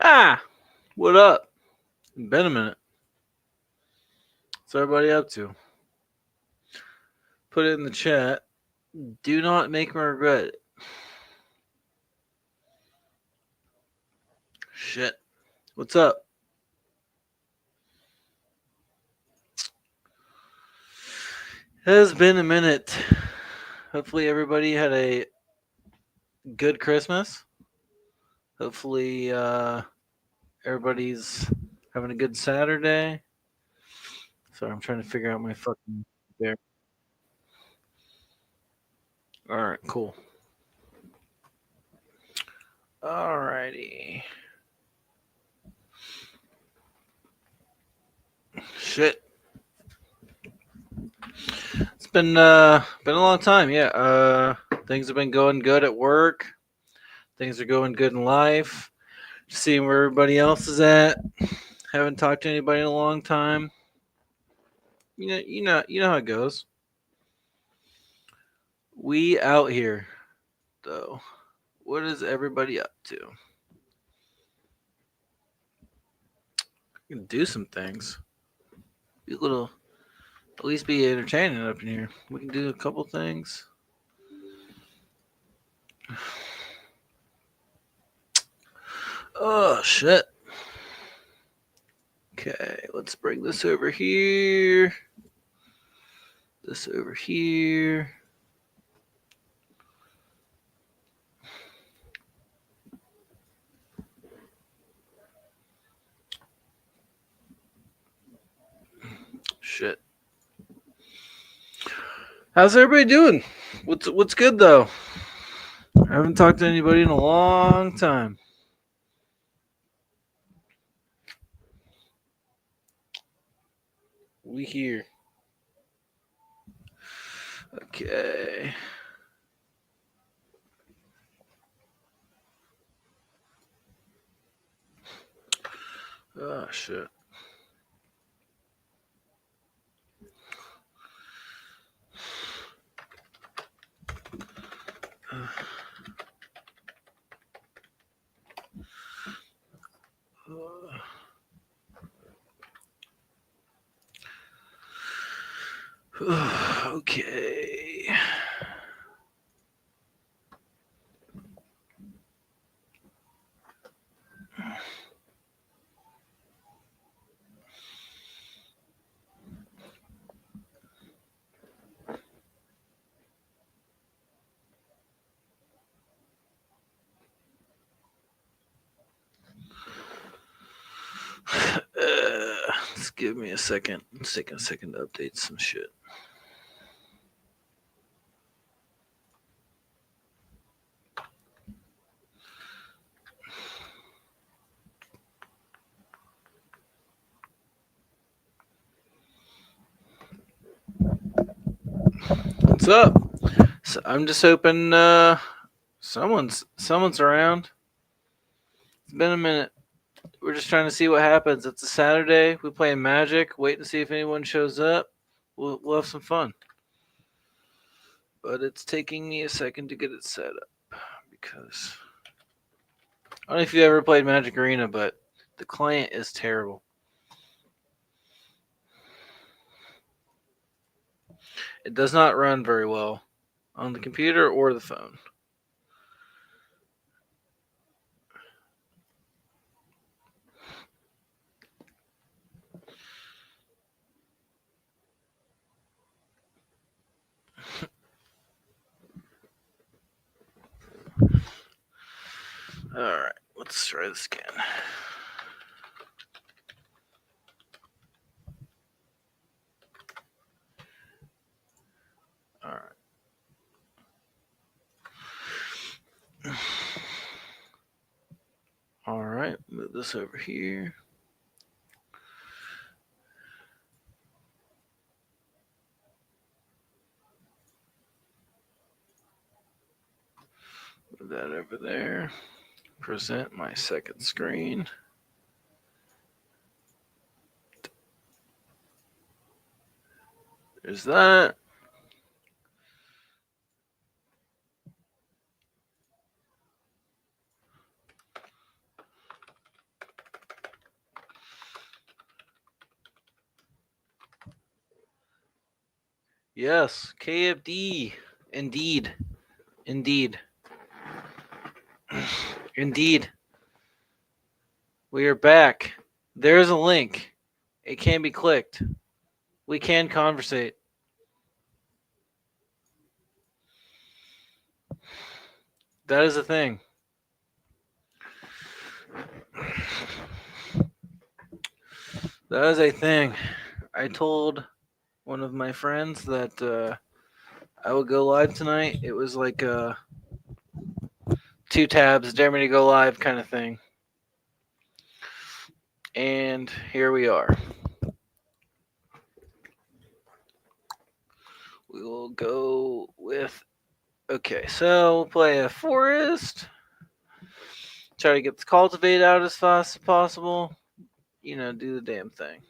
Ah, what up? Been a minute. What's everybody up to? Put it in the chat. Do not make me regret it. Shit. What's up? It has been a minute. Hopefully, everybody had a good Christmas. Hopefully, everybody's having a good Saturday. Sorry, I'm trying to figure out my fucking bear. Alright, cool. Alrighty. Shit. It's been a long time, yeah. Things have been going good at work. Things are going good in life. Seeing where everybody else is at. Haven't talked to anybody in a long time. You know how it goes. We out here, though. What is everybody up to? We can do some things. Be a little, at least be entertaining up in here. We can do a couple things. Oh shit. Okay, let's bring this over here. This over here. Shit. How's everybody doing? What's good though? I haven't talked to anybody in a long time. We here. Okay. Oh shit. Okay. Just give me a second. It's taking a second to update some shit. What's up? So I'm just hoping someone's around. It's been a minute. We're just trying to see what happens. It's a Saturday. We playing Magic. Waiting to see if anyone shows up. We'll have some fun. But it's taking me a second to get it set up because I don't know if you ever played Magic Arena, but the client is terrible. It does not run very well on the computer or the phone. Alright, let's try this again. Alright. Alright, move this over here. Move that over there. Present my second screen. There's that. Yes, KFD. Indeed. Indeed. Indeed. We are back. There's a link. It can be clicked. We can conversate. That is a thing. That is a thing. I told one of my friends that I would go live tonight. It was like two tabs, dare me to go live kind of thing. And here we are. We will go with. Okay, so we'll play a forest. Try to get the cultivate out as fast as possible. You know, do the damn thing.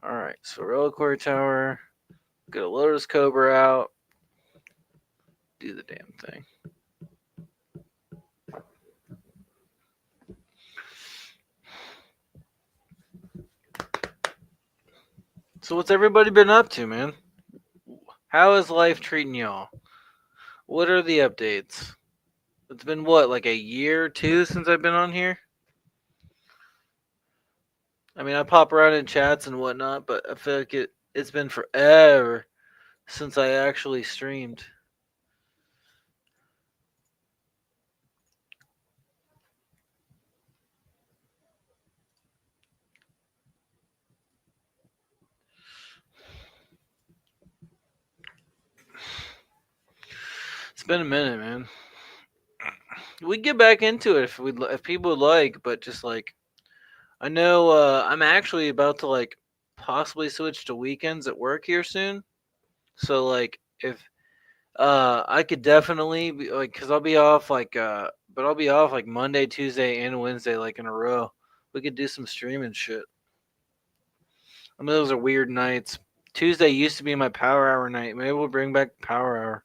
Alright, so Reliquary Tower. Get a Lotus Cobra out. Do the damn thing. So what's everybody been up to, man? How is life treating y'all? What are the updates? It's been what, like a year or two since I've been on here? I mean, I pop around in chats and whatnot, but I feel like it's been forever since I actually streamed. It's been a minute, man. We get back into it if people would like, but just like I know I'm actually about to like possibly switch to weekends at work here soon. So like if I could definitely be like cuz I'll be off like but I'll be off like Monday, Tuesday and Wednesday like in a row. We could do some streaming shit. I mean those are weird nights. Tuesday used to be my power hour night. Maybe we'll bring back power hour.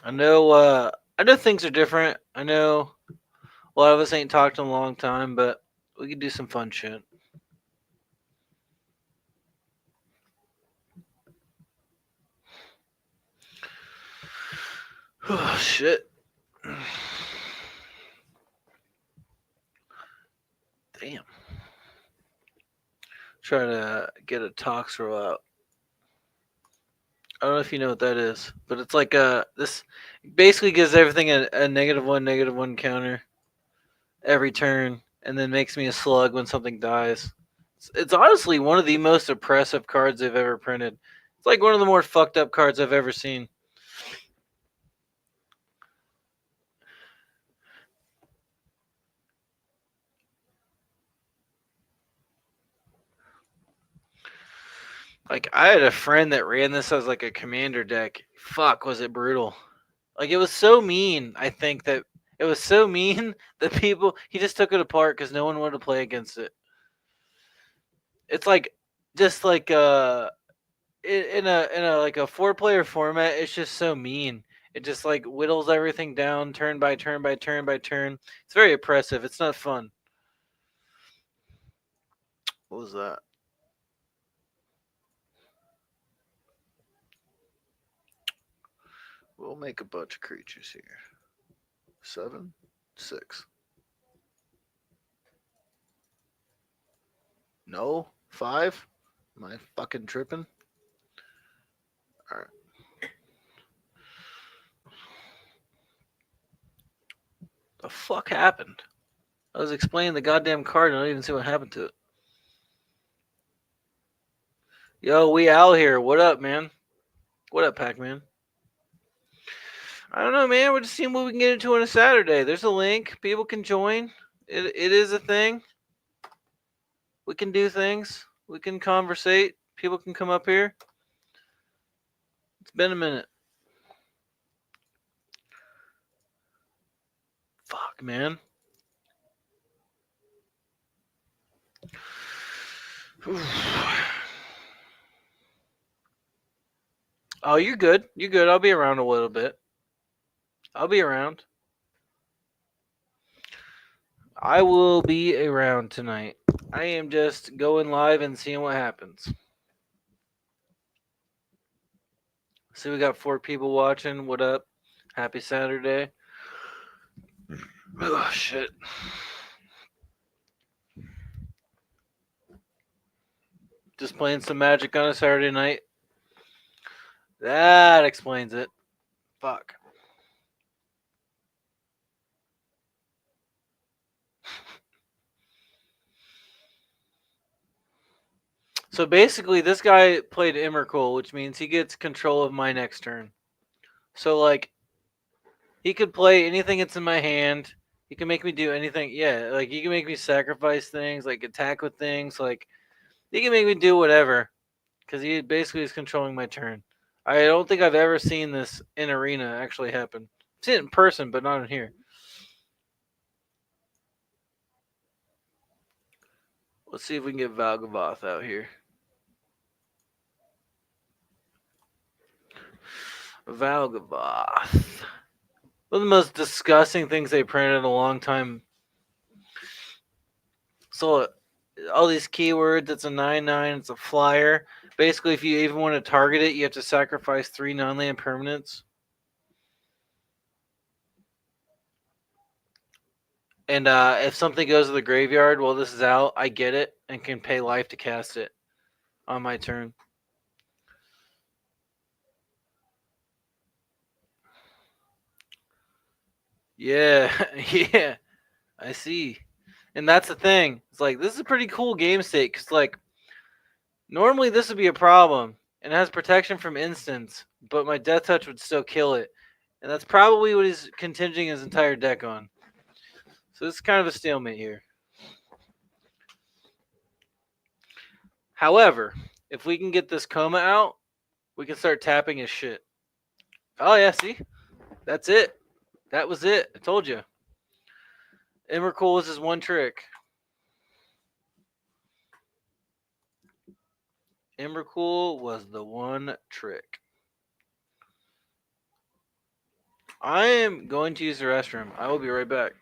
I know things are different. I know a lot of us ain't talked in a long time, but we could do some fun shit. Oh shit. Damn. Try to get a tox roll out. I don't know if you know what that is, but it's like this basically gives everything a negative one counter every turn, and then makes me a slug when something dies. It's honestly one of the most oppressive cards they've ever printed. It's like one of the more fucked up cards I've ever seen. Like I had a friend that ran this as like a commander deck. Fuck, was it brutal? Like it was so mean. I think that it was so mean that people he just took it apart because no one wanted to play against it. It's like just like in a like a 4 player format. It's just so mean. It just like whittles everything down turn by turn by turn by turn. It's very oppressive. It's not fun. What was that? We'll make a bunch of creatures here. 7, 6. No, 5. Am I fucking tripping? All right. The fuck happened? I was explaining the goddamn card and I didn't even see what happened to it. Yo, we out here. What up, man? What up, Pac Man? I don't know, man. We're just seeing what we can get into on a Saturday. There's a link. People can join. It is a thing. We can do things. We can conversate. People can come up here. It's been a minute. Fuck, man. Oh, you're good. You're good. I'll be around a little bit. I'll be around. I will be around tonight. I am just going live and seeing what happens. See, we got 4 people watching. What up? Happy Saturday. Oh, shit. Just playing some Magic on a Saturday night. That explains it. Fuck. So basically, this guy played Emrakul, which means he gets control of my next turn. So, like, he could play anything that's in my hand. He can make me do anything. Yeah, like, he can make me sacrifice things, like, attack with things. Like, he can make me do whatever. Because he basically is controlling my turn. I don't think I've ever seen this in Arena actually happen. I've seen it in person, but not in here. Let's see if we can get Valgavoth out here. Valgavoth. One of the most disgusting things they printed in a long time. So, all these keywords, it's a 9/9, it's a flyer. Basically, if you even want to target it, you have to sacrifice 3 non-land permanents. And if something goes to the graveyard while this is out, I get it and can pay life to cast it on my turn. Yeah, yeah, I see. And that's the thing. It's like, this is a pretty cool game state because, like, normally this would be a problem and it has protection from instants, but my Death Touch would still kill it. And that's probably what he's continging his entire deck on. So it's kind of a stalemate here. However, if we can get this Coma out, we can start tapping his shit. Oh, yeah, see? That's it. That was it. I told you. Emrakul was his one trick. Emrakul was the one trick. I am going to use the restroom. I will be right back.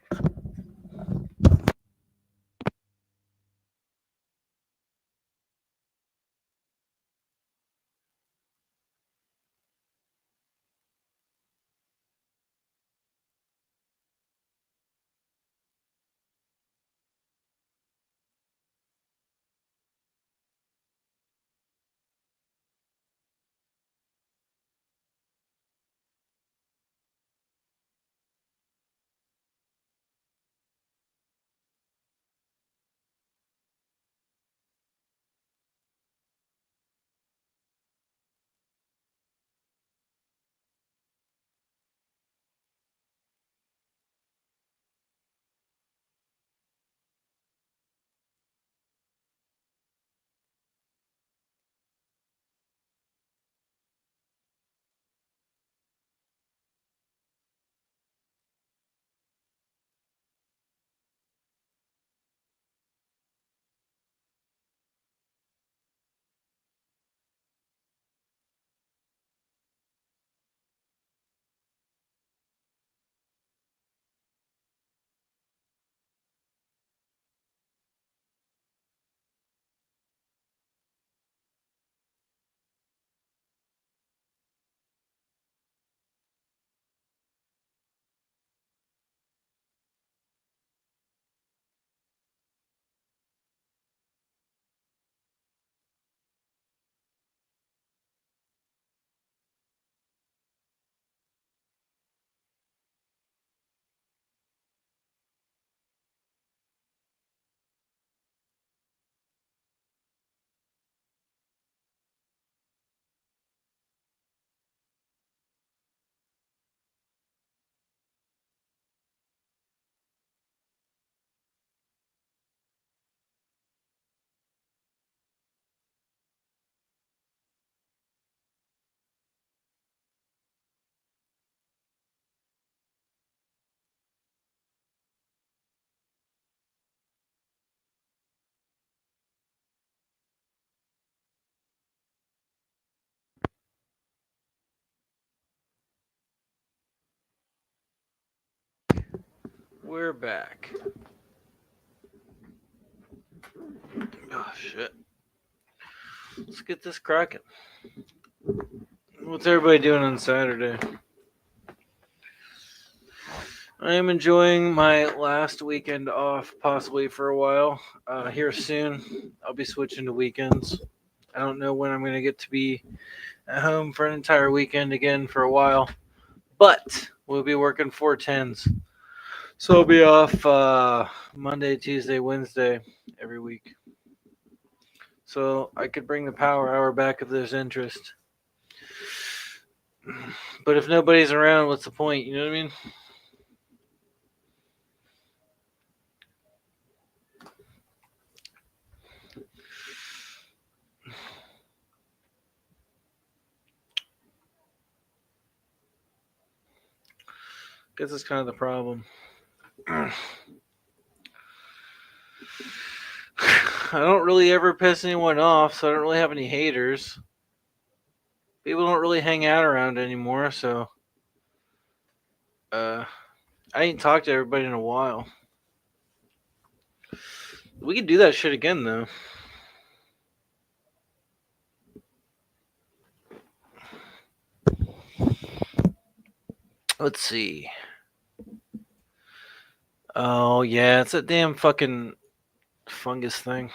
We're back. Oh shit. Let's get this cracking. What's everybody doing on Saturday? I am enjoying my last weekend off, possibly for a while. Here soon, I'll be switching to weekends. I don't know when I'm going to get to be at home for an entire weekend again for a while, but we'll be working 410s. So I'll be off Monday, Tuesday, Wednesday every week. So I could bring the power hour back if there's interest. But if nobody's around, what's the point? You know what I mean? Guess that's kind of the problem. I don't really ever piss anyone off, so I don't really have any haters. People don't really hang out around anymore, so I ain't talked to everybody in a while. We could do that shit again, though. Let's see. Oh yeah, it's a damn fucking fungus thing.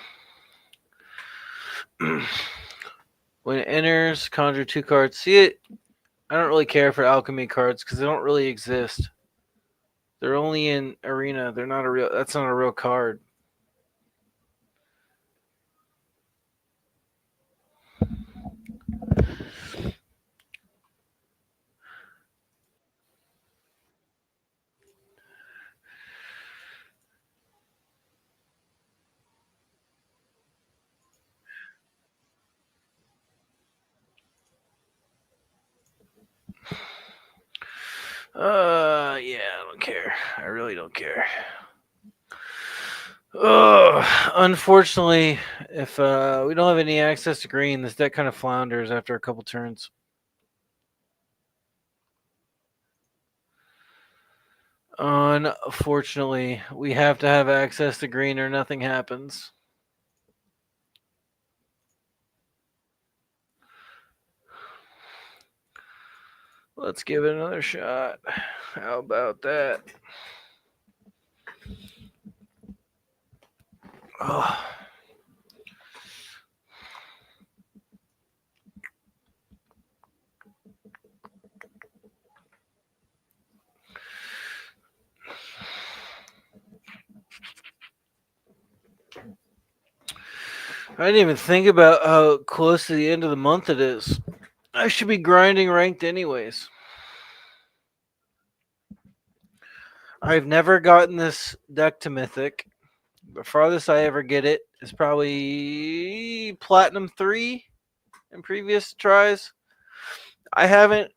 When it enters, conjure 2 cards. See it? I don't really care for alchemy cards because they don't really exist. They're only in arena. They're not a real. That's not a real card. Yeah, I don't care. I really don't care. Unfortunately, if we don't have any access to green, this deck kind of flounders after a couple turns. Unfortunately, we have to have access to green or nothing happens. Let's give it another shot. How about that? Oh. I didn't even think about how close to the end of the month it is. I should be grinding ranked anyways. I've never gotten this deck to Mythic. The farthest I ever get it is probably Platinum 3 in previous tries. I haven't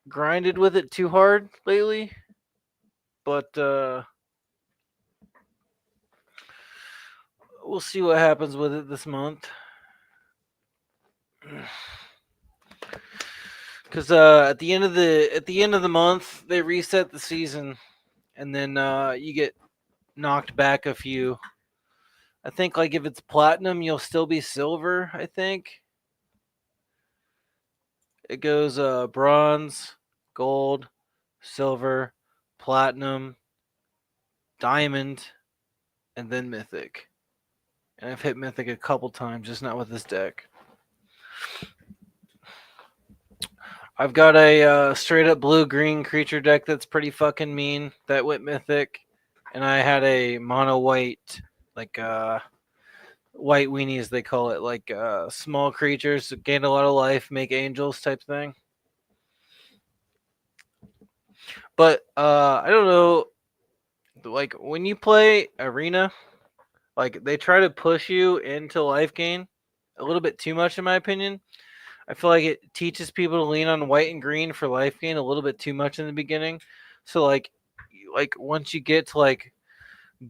grinded with it too hard lately, but we'll see what happens with it this month. Because at the end of the month they reset the season, and then you get knocked back a few. I think like if it's platinum, you'll still be silver. I think it goes bronze, gold, silver, platinum, diamond, and then mythic. And I've hit mythic a couple times, just not with this deck. I've got a straight up blue green creature deck that's pretty fucking mean that went mythic, and I had a mono white like white weenies they call it, like small creatures that gain a lot of life, make angels type thing. But I don't know, like when you play arena, like they try to push you into life gain a little bit too much in my opinion. I feel like it teaches people to lean on white and green for life gain a little bit too much in the beginning. So like once you get to like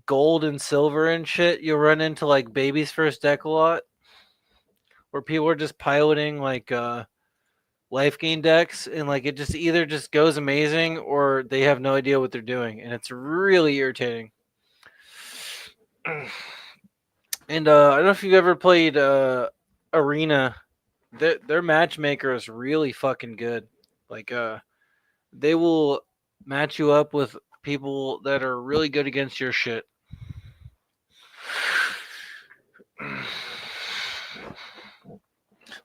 gold and silver and shit, you'll run into like baby's first deck a lot, where people are just piloting like life gain decks, and like it just either just goes amazing or they have no idea what they're doing, and it's really irritating. And I don't know if you've ever played Arena. Their matchmaker is really fucking good. Like they will match you up with people that are really good against your shit.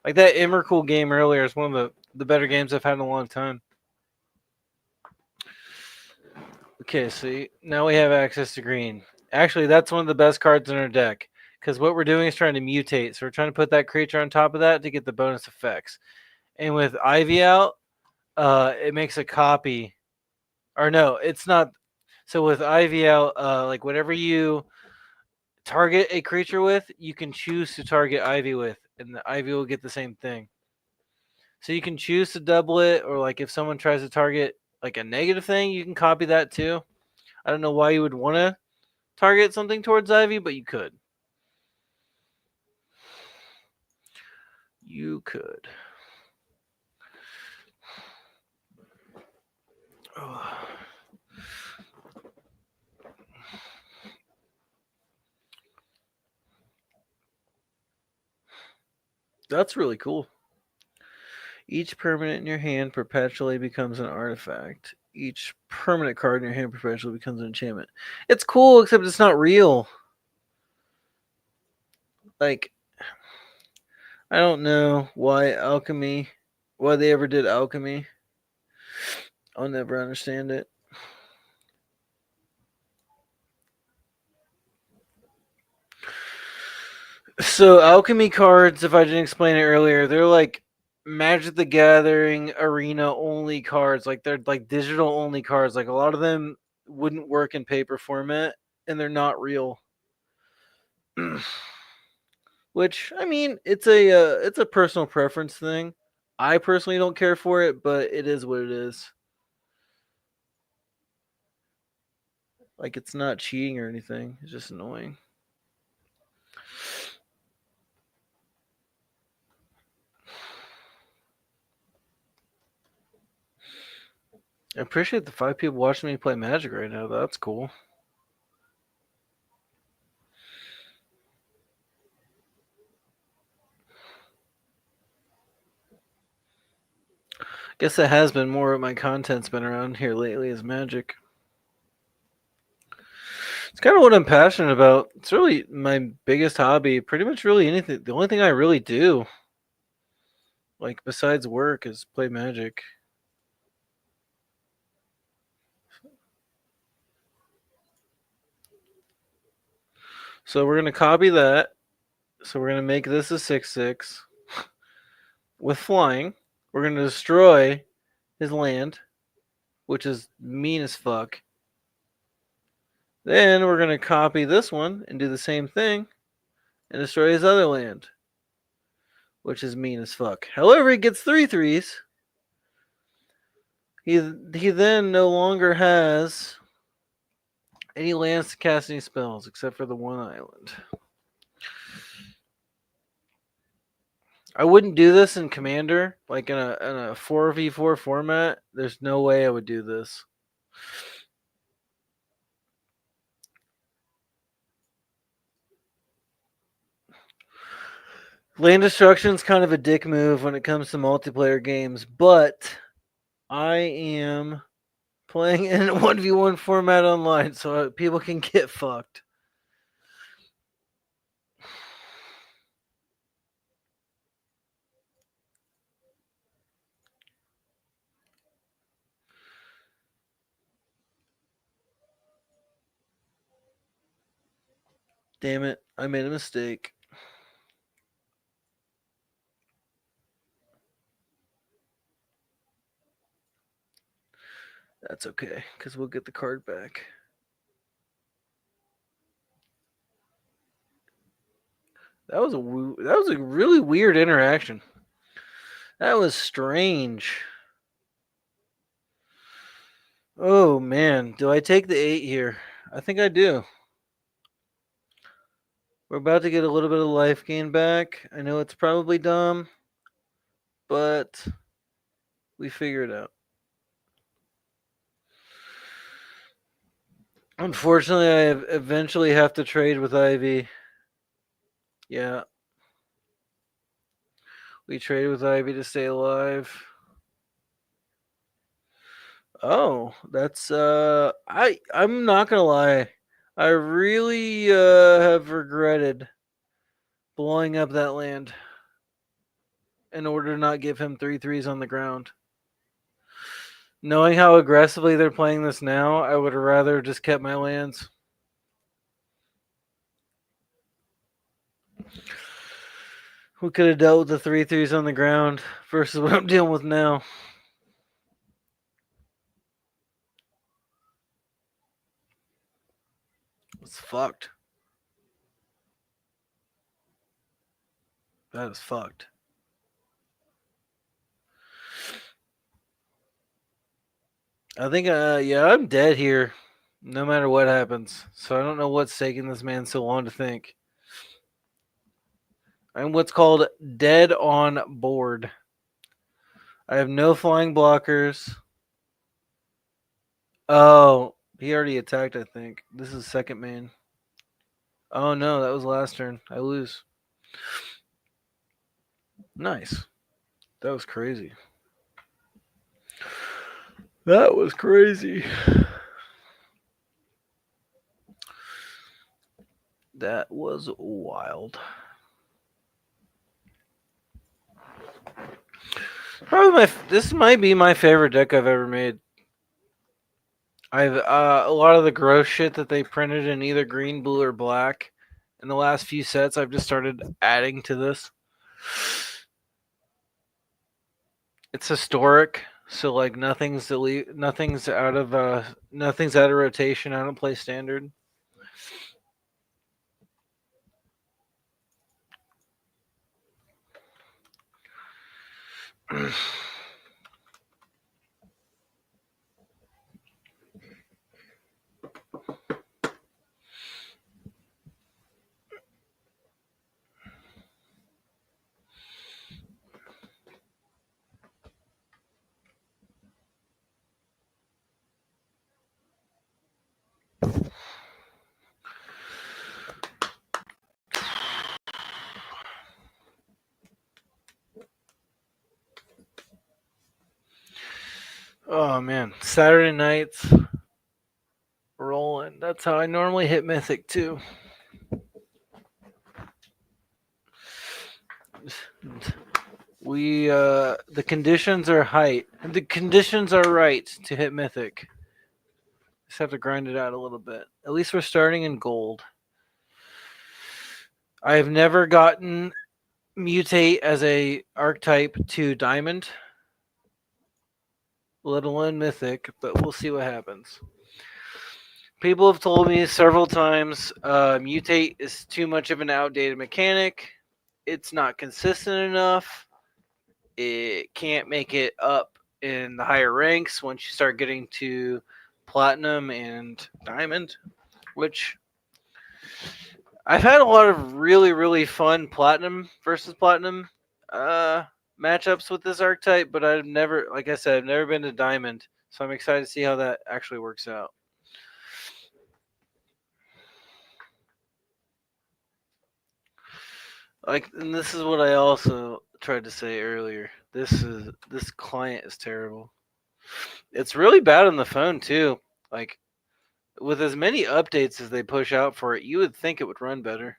Like that Emrakul game earlier is one of the better games I've had in a long time. Okay, so now we have access to green. Actually, that's one of the best cards in our deck. Because what we're doing is trying to mutate. So we're trying to put that creature on top of that to get the bonus effects. And with Ivy out, it makes a copy. Or no, it's not. So with Ivy out, like whatever you target a creature with, you can choose to target Ivy with. And the Ivy will get the same thing. So you can choose to double it, or like if someone tries to target like a negative thing, you can copy that too. I don't know why you would want to target something towards Ivy, but you could. You could. Oh. That's really cool. Each permanent in your hand perpetually becomes an artifact. Each permanent card in your hand perpetually becomes an enchantment. It's cool, except it's not real. Like, I don't know why they ever did alchemy. I'll never understand it. So alchemy cards, if I didn't explain it earlier, they're like Magic the Gathering arena only cards. Like they're like digital only cards. Like a lot of them wouldn't work in paper format, and they're not real. Which I mean, it's a personal preference thing. I personally don't care for it, but it is what it is. Like it's not cheating or anything. It's just annoying. I appreciate the 5 people watching me play Magic right now. That's cool. Guess that has been more of my content's been around here lately is Magic. It's kind of what I'm passionate about. It's really my biggest hobby. Pretty much really anything. The only thing I really do, like besides work, is play Magic. So we're gonna copy that. So we're gonna make this a 6/6 with flying. We're gonna destroy his land, which is mean as fuck. Then we're gonna copy this one and do the same thing and destroy his other land, which is mean as fuck. However, he gets 3/3s. He then no longer has any lands to cast any spells except for the one island. I wouldn't do this in Commander, like in a 4v4 format. There's no way I would do this. Land destruction's kind of a dick move when it comes to multiplayer games, but I am playing in a 1v1 format online so people can get fucked. Damn it, I made a mistake. That's okay, because we'll get the card back. That was a really weird interaction. That was strange. Oh man, do I take the 8 here? I think I do. We're about to get a little bit of life gain back. I know it's probably dumb, but we figure it out. Unfortunately, I eventually have to trade with Ivy. Yeah. We traded with Ivy to stay alive. Oh, that's I'm not gonna lie. I really have regretted blowing up that land in order to not give him 3 threes on the ground. Knowing how aggressively they're playing this now, I would have rather just kept my lands. We could have dealt with the 3 threes on the ground versus what I'm dealing with now. It's fucked. That is fucked. I think, yeah, I'm dead here, no matter what happens. So I don't know what's taking this man so long to think. I'm what's called dead on board. I have no flying blockers. Oh, he already attacked, I think. This is second main. Oh no, that was last turn. I lose. Nice. That was crazy. That was crazy. That was wild. Probably this might be my favorite deck I've ever made. I've a lot of the gross shit that they printed in either green, blue, or black. In the last few sets, I've just started adding to this. It's historic, so like nothing's out of rotation. I don't play standard. Oh man, Saturday nights rolling. That's how I normally hit Mythic too. The conditions are the conditions are right to hit Mythic. Just have to grind it out a little bit. At least we're starting in gold. I have never gotten mutate as a archetype to diamond, let alone mythic, but we'll see what happens. People have told me several times mutate is too much of an outdated mechanic. It's not consistent enough. It can't make it up in the higher ranks once you start getting to platinum and diamond, which I've had a lot of really, really fun platinum versus platinum matchups with this archetype, but I've never, like I said, I've never been to diamond, so I'm excited to see how that actually works out. Like, and this is what I also tried to say earlier. This client is terrible. It's really bad on the phone too. Like, with as many updates as they push out for it, you would think it would run better.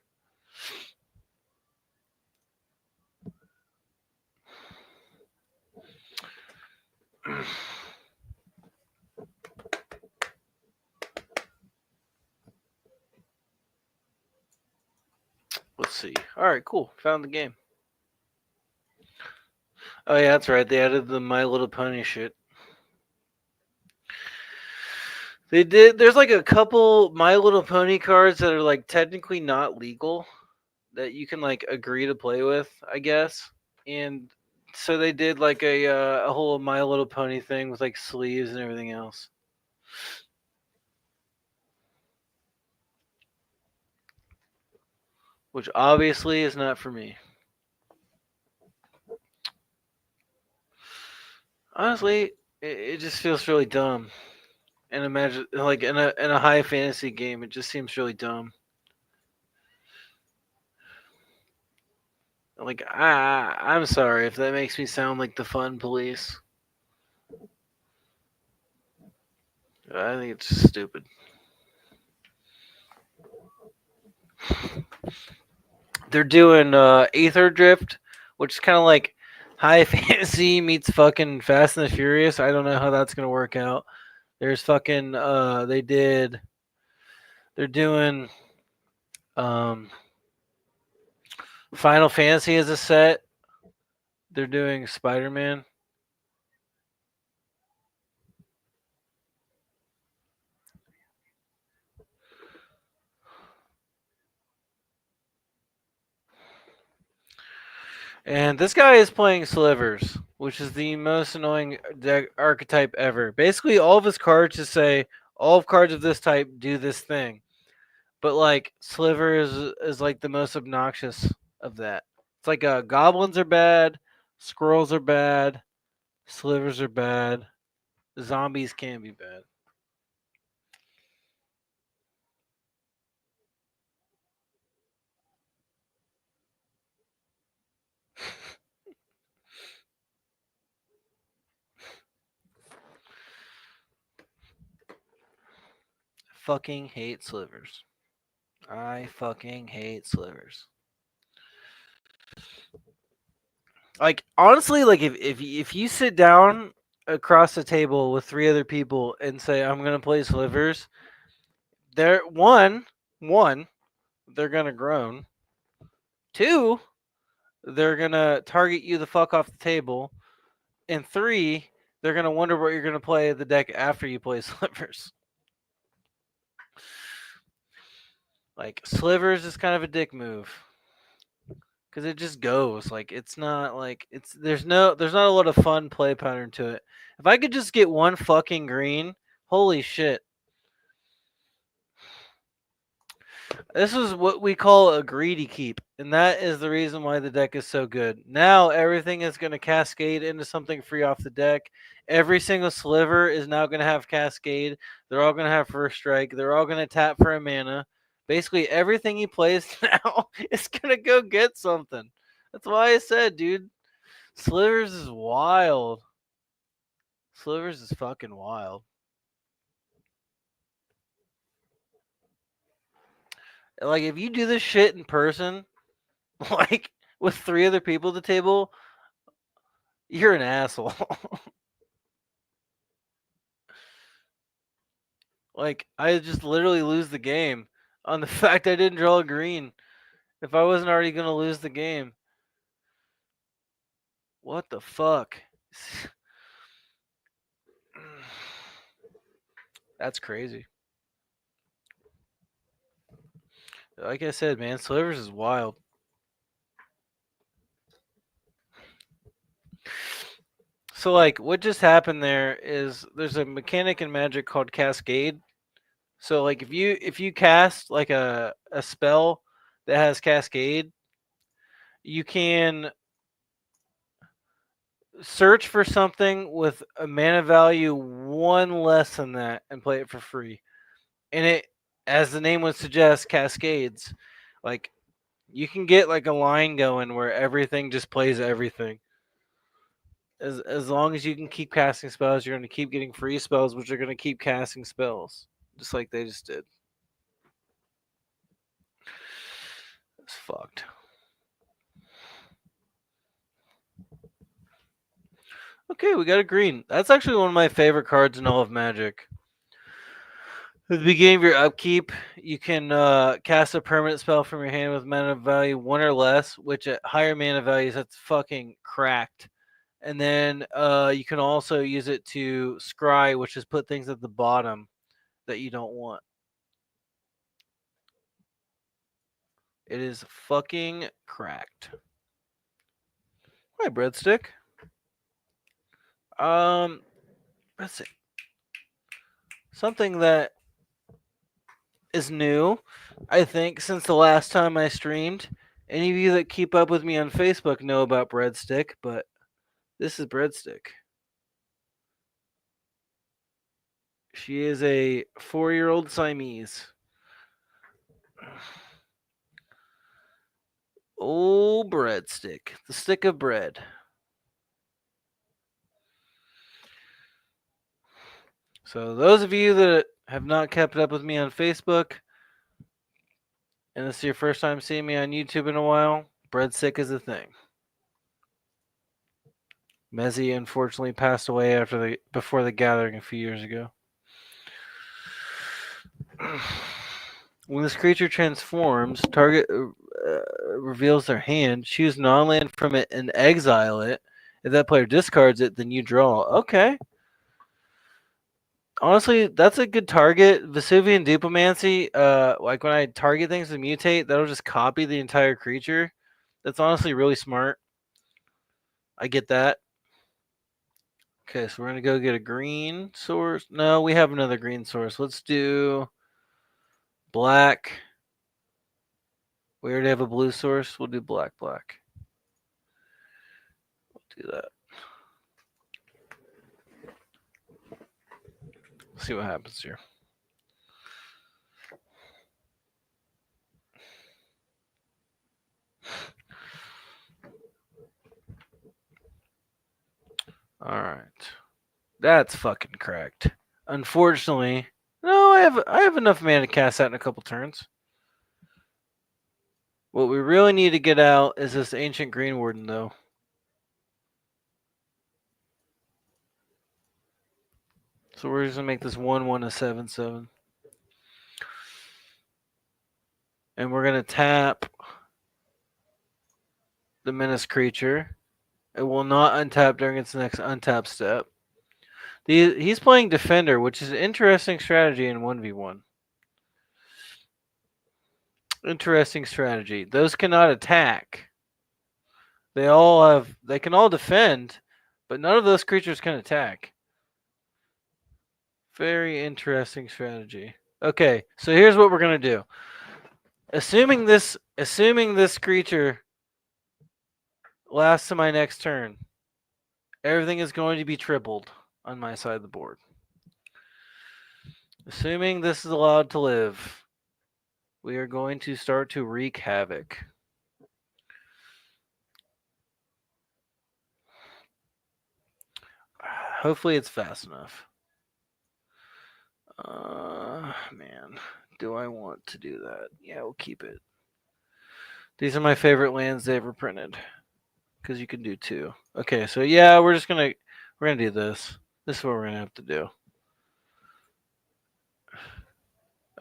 Let's see. All right, cool. Found the game. Oh yeah, that's right. They added the My Little Pony shit. They did. There's like a couple My Little Pony cards that are like technically not legal that you can like agree to play with, I guess. And so they did like a whole My Little Pony thing with like sleeves and everything else. Which obviously is not for me. Honestly, it just feels really dumb. And imagine like in a high fantasy game, it just seems really dumb. Like, I'm sorry if that makes me sound like the fun police. I think it's just stupid. They're doing Aether Drift, which is kind of like high fantasy meets fucking Fast and the Furious. I don't know how that's gonna work out. There's fucking they're doing um Final Fantasy as a set. They're doing Spider Man. And this guy is playing Slivers, which is the most annoying deck archetype ever. Basically, all of his cards just say all of cards of this type do this thing, but like Sliver is like the most obnoxious of that. It's like goblins are bad, scrolls are bad, slivers are bad, zombies can be bad. Fucking hate slivers. I fucking hate slivers. Like honestly, like if you sit down across the table with three other people and say I'm gonna play slivers, they're one they're gonna groan. Two, they're gonna target you the fuck off the table, and three, they're gonna wonder what you're gonna play the deck after you play slivers. Like slivers is kind of a dick move because it just goes. Like it's not like it's there's not a lot of fun play pattern to it. If I could just get one fucking green, holy shit. This is what we call a greedy keep, and that is the reason why the deck is so good. Now everything is going to cascade into something free off the deck. Every single sliver is now going to have cascade. They're all going to have first strike. They're all going to tap for a mana. Basically, everything he plays now is going to go get something. That's why I said, dude, slivers is wild. Slivers is fucking wild. Like if you do this shit in person, like with three other people at the table, you're an asshole. Like I just literally lose the game on the fact I didn't draw a green. If I wasn't already gonna lose the game, what the fuck? That's crazy. Like I said, man, Slivers is wild. So like, what just happened there is there's a mechanic in Magic called Cascade. So like, if you cast like a spell that has Cascade, you can search for something with a mana value one less than that and play it for free. And it, as the name would suggest, cascades. Like you can get like a line going where everything just plays everything. As long as you can keep casting spells, you're going to keep getting free spells, which are going to keep casting spells, just like they just did. It's fucked. Okay, we got a green. That's actually one of my favorite cards in all of Magic. At the beginning of your upkeep, you can cast a permanent spell from your hand with mana value one or less, which at higher mana values, that's fucking cracked. And then you can also use it to scry, which is put things at the bottom that you don't want. It is fucking cracked. Hi, breadstick. Let's see. Something that is new, I think, since the last time I streamed. Any of you that keep up with me on Facebook know about breadstick, but this is breadstick. She is a 4-year-old Siamese. Oh, breadstick. The stick of bread. So those of you that have not kept up with me on Facebook, and this is your first time seeing me on YouTube in a while, breadstick is a thing. Mezzy unfortunately passed away before the gathering a few years ago. When this creature transforms, target reveals their hand, choose non-land from it, and exile it. If that player discards it, then you draw. Okay. Honestly, that's a good target. Vesuvian Dupomancy, like when I target things with mutate, that'll just copy the entire creature. That's honestly really smart. I get that. Okay, so we're gonna go get a green source. No, we have another green source. Let's do black. We already have a blue source. We'll do black. We'll do that. See what happens here. All right, that's fucking cracked. Unfortunately, no, I have enough mana to cast that in a couple turns. What we really need to get out is this Ancient Green Warden, though. So we're just gonna make this 1/1 a 7/7, and we're gonna tap the menace creature. It will not untap during its next untap step. He's playing Defender, which is an interesting strategy in 1v1. Interesting strategy. Those cannot attack. They can all defend, but none of those creatures can attack. Very interesting strategy. Okay, so here's what we're gonna do. Assuming this creature lasts to my next turn, everything is going to be tripled on my side of the board. Assuming this is allowed to live, we are going to start to wreak havoc. Hopefully it's fast enough. Man, do I want to do that? Yeah, we'll keep it. These are my favorite lands they ever printed, because you can do 2. Okay, so yeah, we're gonna do this. This is what we're gonna have to do.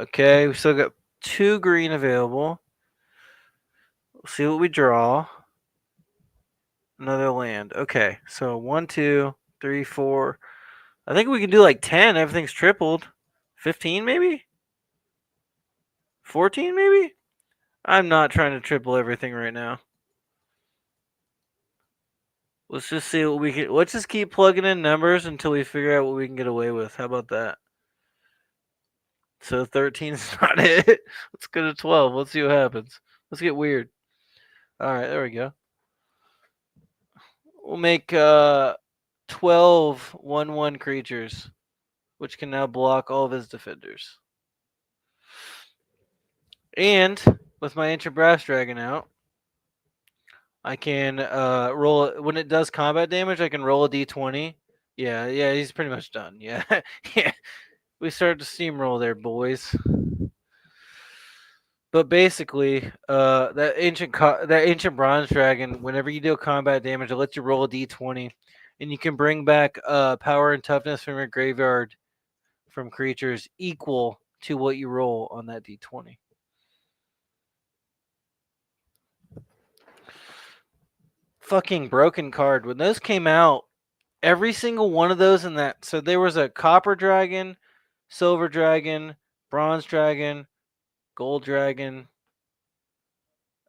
Okay, we still got 2 green available. We'll see what we draw. Another land. Okay, so 1, 2, 3, 4. I think we can do like 10. Everything's tripled. 15 maybe? 14 maybe? I'm not trying to triple everything right now. Let's just see what we can. Let's just keep plugging in numbers until we figure out what we can get away with. How about that? So 13 is not it. Let's go to 12. Let's see what happens. Let's get weird. All right, there we go. We'll make 12 1/1 creatures, which can now block all of his defenders. And with my Ancient Brass Dragon out, I can roll it when it does combat damage. I can roll a d20. Yeah, he's pretty much done. Yeah, yeah. We started to steamroll there, boys. But basically, that ancient bronze dragon, whenever you deal combat damage, it lets you roll a d20, and you can bring back power and toughness from your graveyard from creatures equal to what you roll on that d20. Fucking broken card. When those came out, every single one of those in that. So there was a copper dragon, silver dragon, bronze dragon, gold dragon,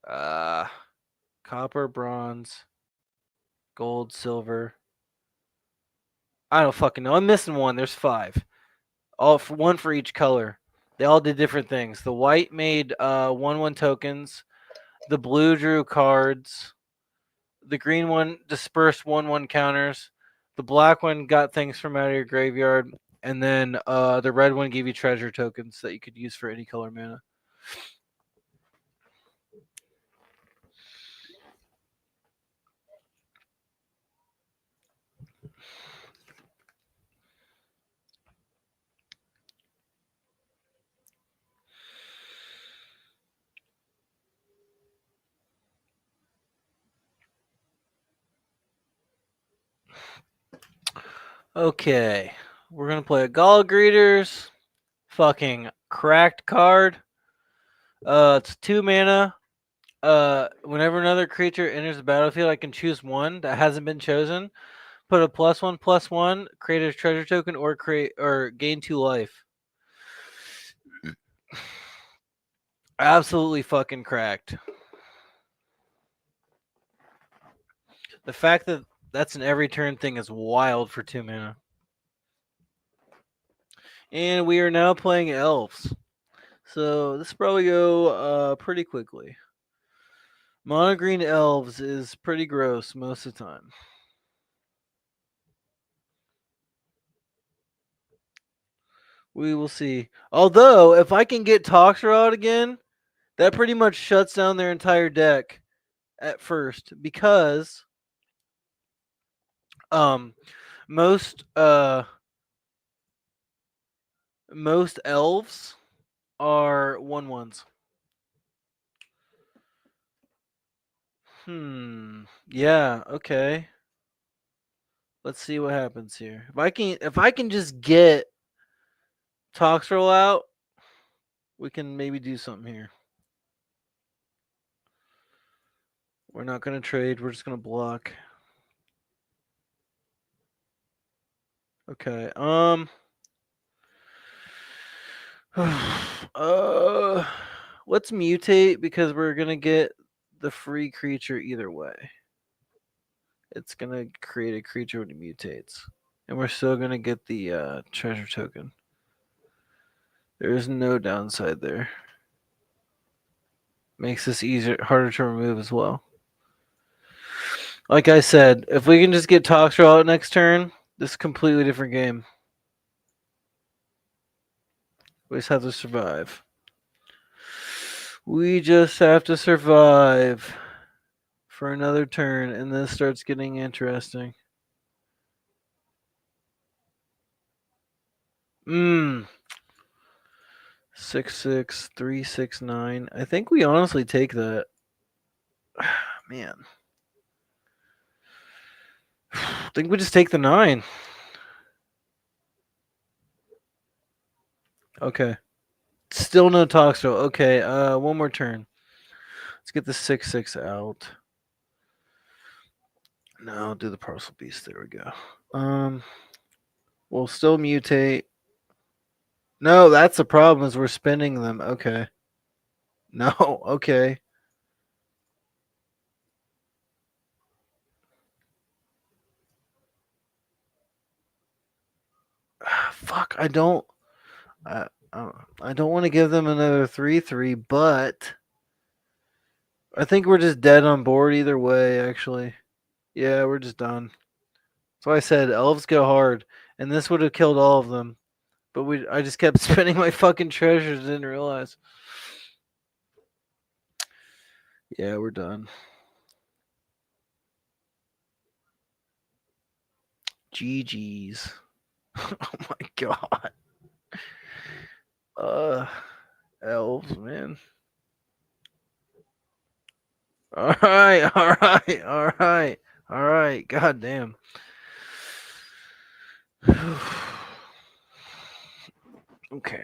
copper, bronze, gold, silver. I don't fucking know. I'm missing one. There's 5. One for each color. They all did different things. The white made 1/1 tokens. The blue drew cards. The green one dispersed 1/1 counters. The black one got things from out of your graveyard. And then the red one gave you treasure tokens that you could use for any color mana. Okay, we're gonna play a Gall Greeters. Fucking cracked card. It's 2 mana. Whenever another creature enters the battlefield, I can choose one that hasn't been chosen. Put a +1/+1, create a treasure token, or gain 2 life. Absolutely fucking cracked. The fact that that's an every turn thing is wild for 2 mana. And we are now playing elves. So this will probably go pretty quickly. Mono green elves is pretty gross most of the time. We will see. Although, if I can get Toxer out again, that pretty much shuts down their entire deck at first because um most most elves are 1/1s. Yeah, okay. Let's see what happens here. If I can just get Toxtrol out, we can maybe do something here. We're not gonna trade, we're just gonna block. Okay. Let's mutate because we're gonna get the free creature either way. It's gonna create a creature when it mutates, and we're still gonna get the treasure token. There is no downside there. Makes this harder to remove as well. Like I said, if we can just get Toxtrol out next turn, this is a completely different game. We just have to survive. We just have to survive for another turn, and this starts getting interesting. 6/6 3/6 9. I think we honestly take that. Man, I think we just take the 9. Okay. Still no Toxtrol. Okay, one more turn. Let's get the 6/6 out. No, do the Parcel Beast. There we go. We'll still mutate. No, that's the problem is we're spending them. Okay. No, okay. Fuck, I don't want to give them another 3/3, but I think we're just dead on board either way, actually. Yeah, we're just done. That's why I said elves go hard, and this would have killed all of them. But I just kept spending my fucking treasures, didn't realize. Yeah, we're done. GG's. Oh my god. Elves, man. All right, all right, all right, all right. God damn. Okay.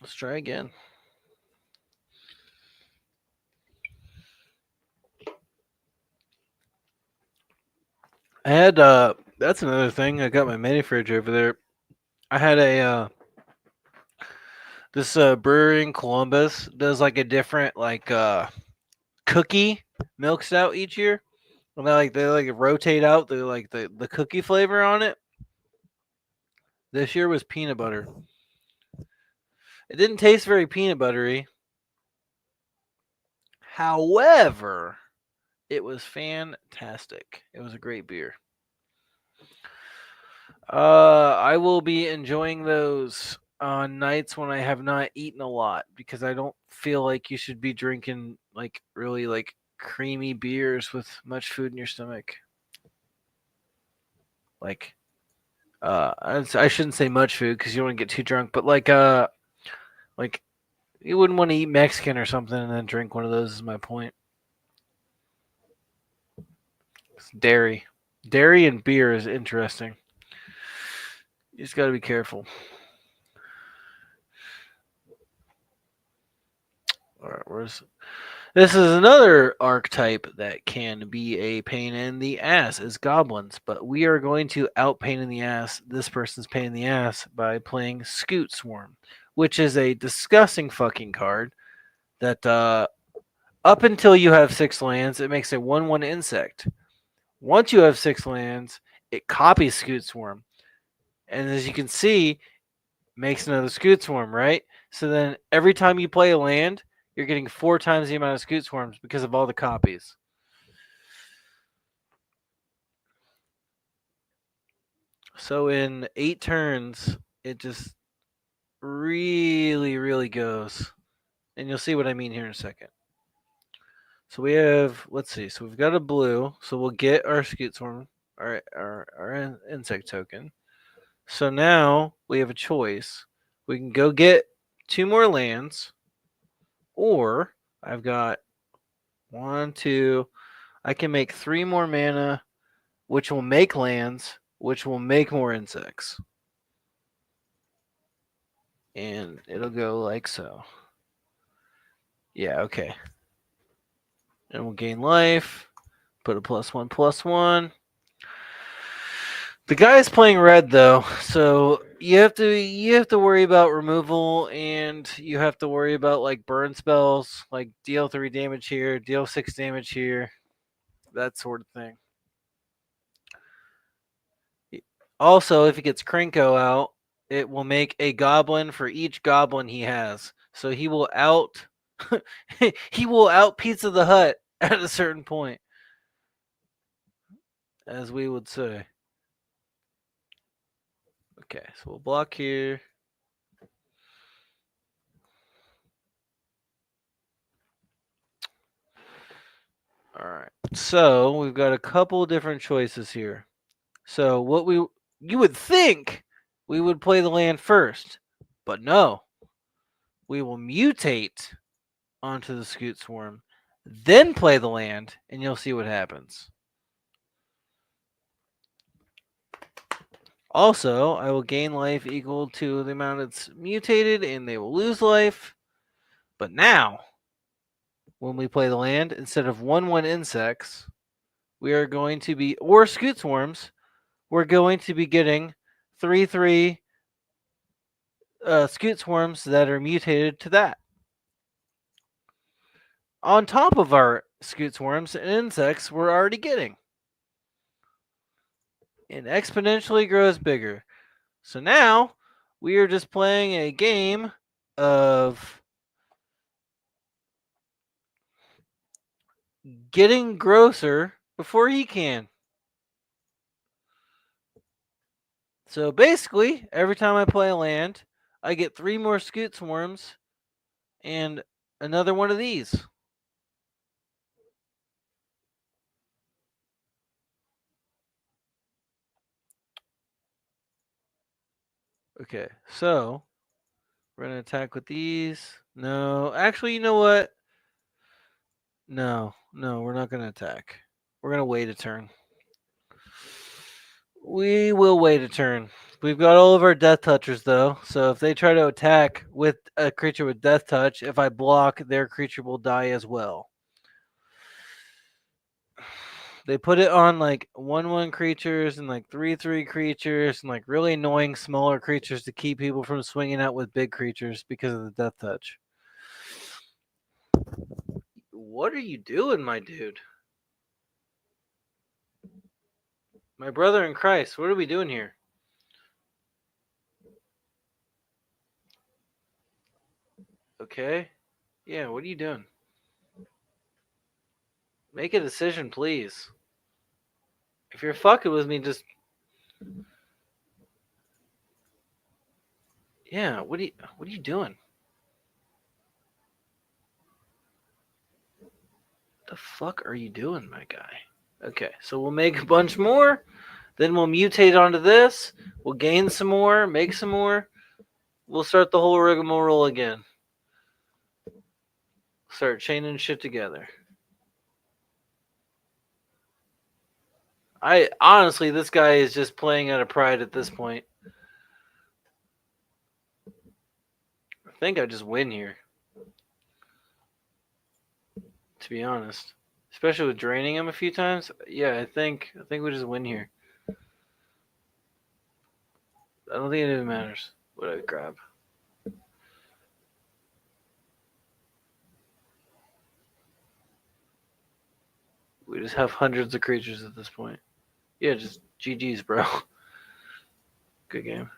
Let's try again. I had that's another thing. I got my mini fridge over there. I had a this brewery in Columbus does like a different like cookie milk stout each year. And they rotate out the cookie flavor on it. This year was peanut butter. It didn't taste very peanut buttery. However, it was fantastic. It was a great beer. I will be enjoying those on nights when I have not eaten a lot because I don't feel like you should be drinking like really like creamy beers with much food in your stomach. Like, I shouldn't say much food because you don't want to get too drunk, but like you wouldn't want to eat Mexican or something and then drink one of those. Is my point. Dairy. Dairy and beer is interesting. You just got to be careful. All right, where's this is another archetype that can be a pain in the ass is goblins, but we are going to out pain in the ass this person's pain in the ass by playing Scoot Swarm, which is a disgusting fucking card that up until you have 6 lands, it makes a 1/1 insect. Once you have 6 lands, it copies Scoot Swarm. And as you can see, makes another Scoot Swarm, right? So then every time you play a land, you're getting 4 times the amount of Scoot Swarms because of all the copies. So in 8 turns, it just really, really goes. And you'll see what I mean here in a second. So we have, let's see, so we've got a blue. So we'll get our Scoot Swarm, our insect token. So now we have a choice. We can go get 2 more lands, or I've got 1, 2. I can make 3 more mana, which will make lands, which will make more insects. And it'll go like so. Yeah, okay. And we'll gain life. Put a +1/+1. The guy's playing red though, so you have to worry about removal, and you have to worry about like burn spells, like deal 3 damage here, deal 6 damage here, that sort of thing. Also, if he gets Krenko out, it will make a goblin for each goblin he has. So he will out he will out Pizza the Hut at a certain point, as we would say. Okay, so we'll block here. All right. So we've got a couple different choices here. So you would think we would play the land first, but no. We will mutate onto the Scoot Swarm, then play the land, and you'll see what happens. Also, I will gain life equal to the amount it's mutated, and they will lose life. But now, when we play the land, instead of 1/1 insects, we are going to be, or Scoot Swarms, we're going to be getting 3/3 Scoot Swarms that are mutated to that. On top of our Scoot Swarms and insects we're already getting. And exponentially grows bigger. So now we are just playing a game of getting grosser before he can. So basically, every time I play a land, I get 3 more Scoot Swarms and another one of these. Okay, so we're going to attack with these. No, actually, you know what? No, we're not going to attack. We're going to wait a turn. We will wait a turn. We've got all of our death touchers though, so if they try to attack with a creature with death touch, if I block, their creature will die as well. They put it on like 1/1 creatures and like 3/3 creatures and like really annoying smaller creatures to keep people from swinging out with big creatures because of the death touch. What are you doing, my dude? My brother in Christ, what are we doing here? Okay. Yeah, what are you doing? Make a decision, please. If you're fucking with me, just yeah. What are you doing? The fuck are you doing, my guy? Okay, so we'll make a bunch more. Then we'll mutate onto this. We'll gain some more, make some more. We'll start the whole rigmarole again. Start chaining shit together. I honestly, this guy is just playing out of pride at this point. I think I just win here. To be honest, especially with draining him a few times. Yeah, I think we just win here. I don't think it even matters what I grab. We just have hundreds of creatures at this point. Yeah, just GG's, bro. Good game.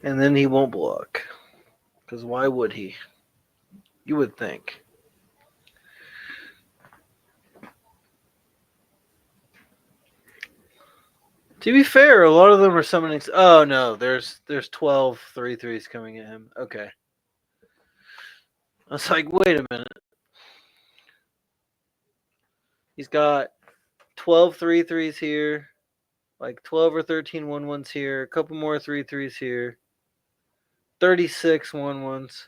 And then he won't block. Because why would he? You would think. To be fair, a lot of them are summoning. Oh no, there's 12 3/3s coming at him. Okay. I was like, wait a minute. He's got 12 3/3s here, like 12 or 13 1/1s here, a couple more 3/3s here, 36 1/1s.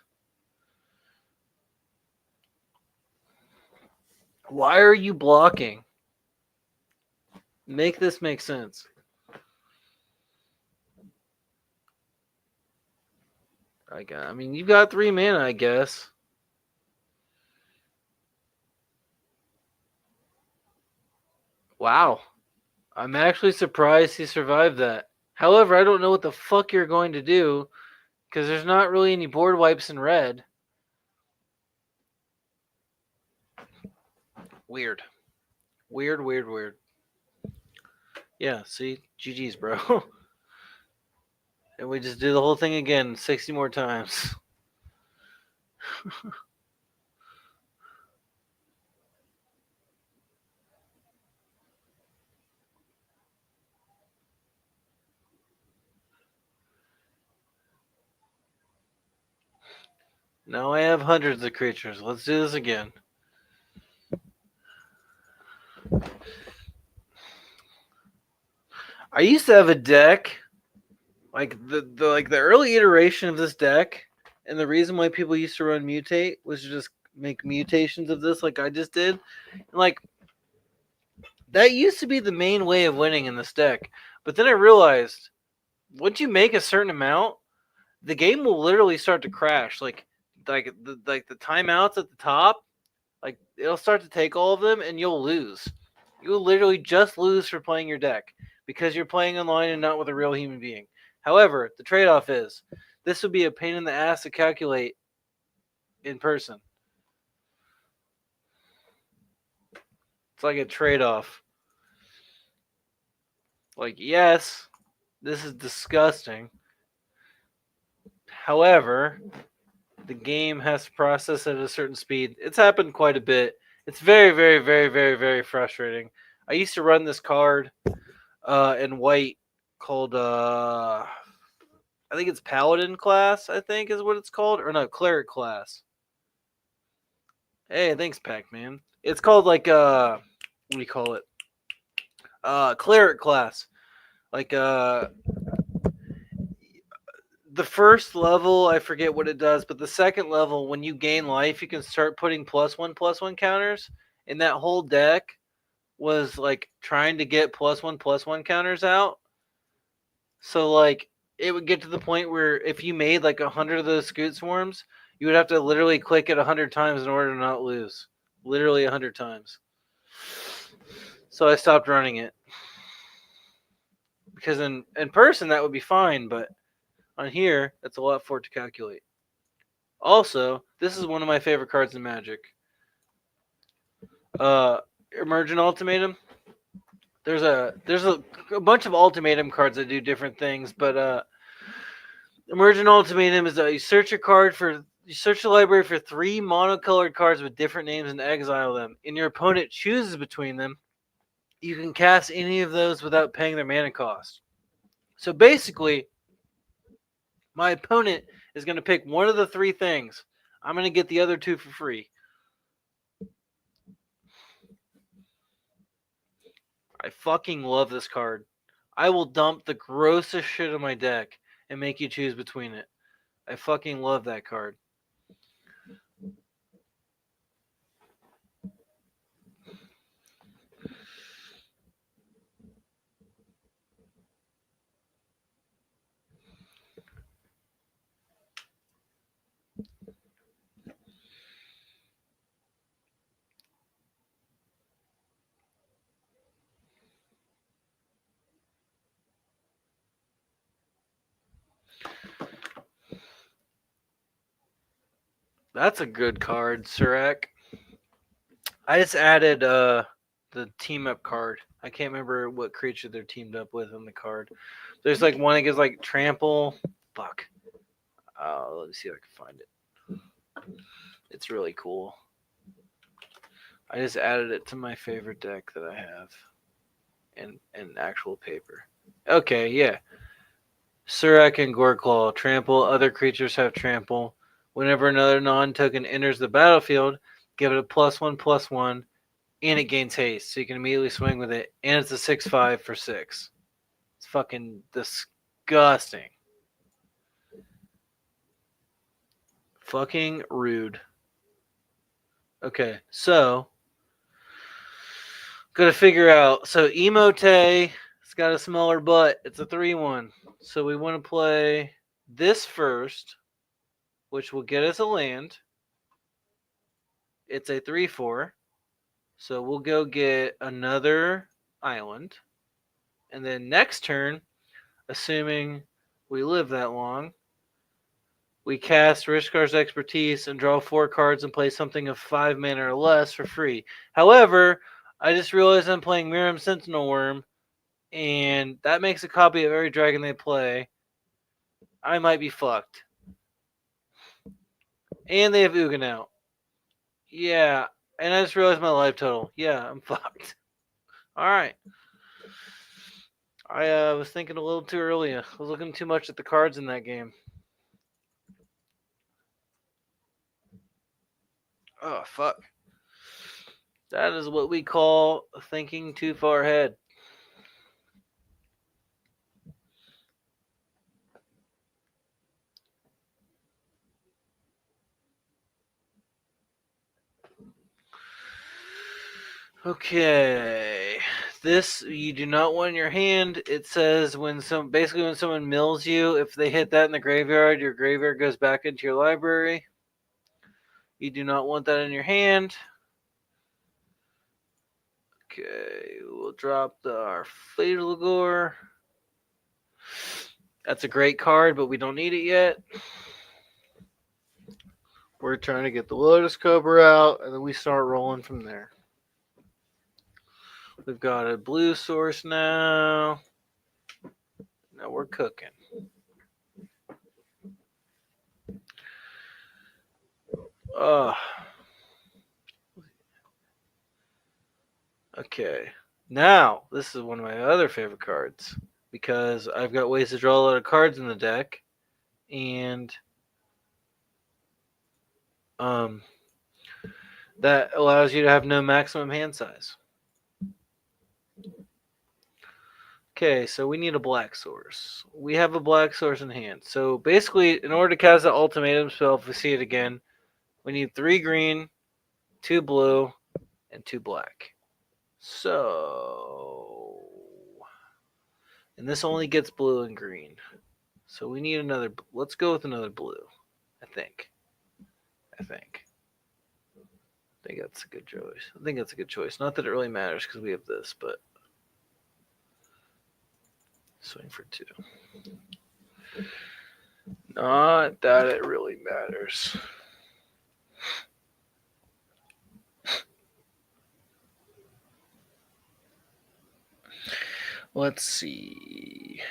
Why are you blocking? Make this make sense. I mean, you've got 3 mana, I guess. Wow. I'm actually surprised he survived that. However, I don't know what the fuck you're going to do because there's not really any board wipes in red. Weird. Weird. Yeah, see? GG's, bro. And we just do the whole thing again 60 more times. Now I have hundreds of creatures. Let's do this again. I used to have a deck, like the early iteration of this deck, and the reason why people used to run mutate was to just make mutations of this like I just did. And like that used to be the main way of winning in this deck. But then I realized once you make a certain amount, the game will literally start to crash. Like the timeouts at the top, like it'll start to take all of them and you'll lose. You'll literally just lose for playing your deck because you're playing online and not with a real human being. However, the trade-off is this would be a pain in the ass to calculate in person. It's like a trade-off. Like, yes, this is disgusting. However, the game has to process at a certain speed. It's happened quite a bit. It's very frustrating. I used to run this card in white called I think it's Paladin class, I think is what it's called. Or no, Cleric class. Hey, thanks, Pac-Man. It's called like what do you call it? Cleric class. Like the first level, I forget what it does, but the second level, when you gain life, you can start putting +1/+1 counters. And that whole deck was like trying to get +1/+1 counters out. So like it would get to the point where if you made like 100 of those Scoot Swarms, you would have to literally click it 100 times in order to not lose. Literally 100 times. So I stopped running it. Because in person that would be fine, but on here, it's a lot for it to calculate. Also, this is one of my favorite cards in Magic. Emergent Ultimatum. There's a bunch of ultimatum cards that do different things, but Emergent Ultimatum is you search the library for 3 monocolored cards with different names and exile them. And your opponent chooses between them. You can cast any of those without paying their mana cost. So basically, my opponent is going to pick one of the 3 things. I'm going to get the other 2 for free. I fucking love this card. I will dump the grossest shit in my deck and make you choose between it. I fucking love that card. That's a good card, Surak. I just added the team up card. I can't remember what creature they're teamed up with in the card. There's like one that gives like trample. Fuck. Let me see if I can find it. It's really cool. I just added it to my favorite deck that I have in actual paper. Okay, yeah. Surak and Goreclaw. Trample. Other creatures have trample. Whenever another non-token enters the battlefield, give it a +1/+1, and it gains haste, so you can immediately swing with it. And it's a 6/5 for 6. It's fucking disgusting. Fucking rude. Okay, so gotta figure out. So Emote, it's got a smaller butt. It's a 3/1. So we want to play this first, which will get us a land. It's a 3/4. So we'll go get another island. And then next turn, assuming we live that long, we cast Rishkar's Expertise and draw 4 cards and play something of 5 mana or less for free. However, I just realized I'm playing Miram Sentinel Worm, and that makes a copy of every dragon they play. I might be fucked. And they have Ugin out. Yeah, and I just realized my life total. Yeah, I'm fucked. Alright. I was thinking a little too early. I was looking too much at the cards in that game. Oh, fuck. That is what we call thinking too far ahead. Okay. This you do not want in your hand. It says when someone mills you, if they hit that in the graveyard, your graveyard goes back into your library. You do not want that in your hand. Okay, we'll drop our Fatal Gore. That's a great card, but we don't need it yet. We're trying to get the Lotus Cobra out, and then we start rolling from there. We've got a blue source now. Now we're cooking. Okay. Now, this is one of my other favorite cards because I've got ways to draw a lot of cards in the deck, and that allows you to have no maximum hand size. Okay, so we need a black source. We have a black source in hand. So basically, in order to cast the ultimatum spell, if we see it again, we need 3 green, 2 blue, and 2 black. So, and this only gets blue and green. So we need another. Let's go with another blue. I think that's a good choice. Not that it really matters because we have this, but swing for 2. Not that it really matters. Let's see.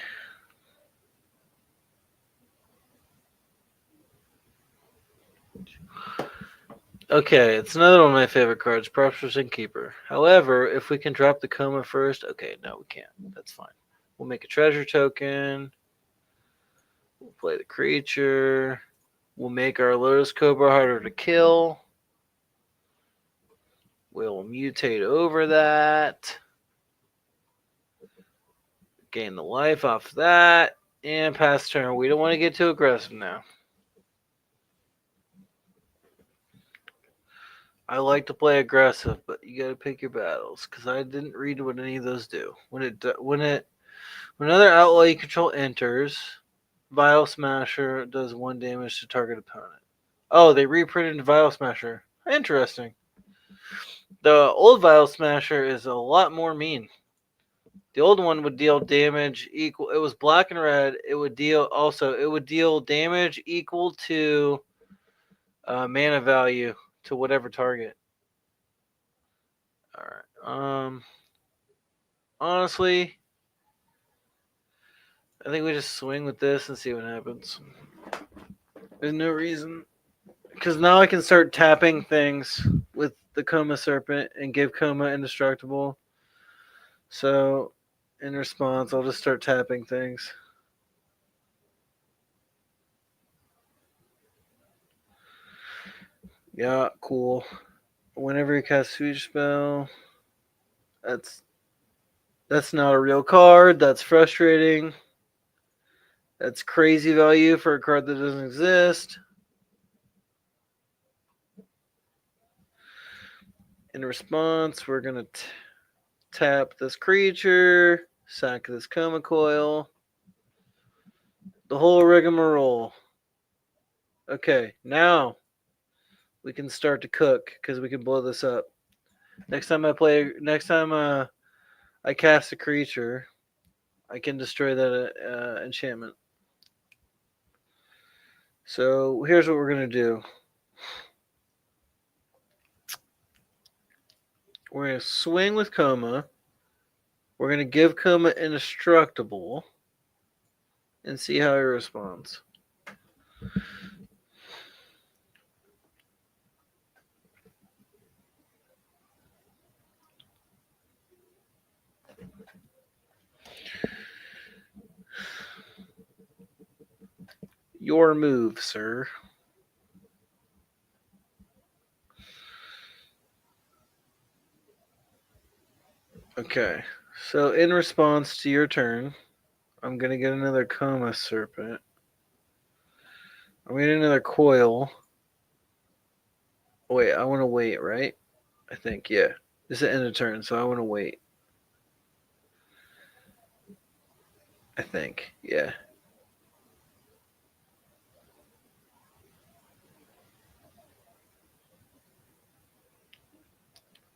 Okay, it's another one of my favorite cards, Prosperous Innkeeper. However, if we can drop the Coma first, okay, no, we can't. That's fine. We'll make a treasure token. We'll play the creature. We'll make our Lotus Cobra harder to kill. We'll mutate over that. Gain the life off that. And pass turn. We don't want to get too aggressive now. I like to play aggressive, but you gotta pick your battles. Because I didn't read what any of those do. When another outlaw you control enters, Vial Smasher does 1 damage to target opponent. Oh, they reprinted Vial Smasher. Interesting. The old Vial Smasher is a lot more mean. The old one would deal damage equal. It was black and red. It would deal damage equal to mana value to whatever target. All right. Honestly, I think we just swing with this and see what happens. There's no reason. Because now I can start tapping things with the Coma Serpent and give Coma indestructible. So, in response, I'll just start tapping things. Yeah, cool. Whenever you cast Switch Spell, that's not a real card. That's frustrating. That's crazy value for a card that doesn't exist. In response, we're going to tap this creature, sack this Coma Coil, the whole rigmarole. Okay, now we can start to cook because we can blow this up. Next time I cast a creature, I can destroy that enchantment. So here's what we're gonna do. We're gonna swing with Coma. We're gonna give Coma indestructible and see how he responds. Your move, sir. Okay, so in response to your turn, I'm gonna get another Coma Serpent. I'm gonna get another Coil. Wait, I want to wait, right? I think, yeah. This is the end of turn, so I want to wait. I think, yeah.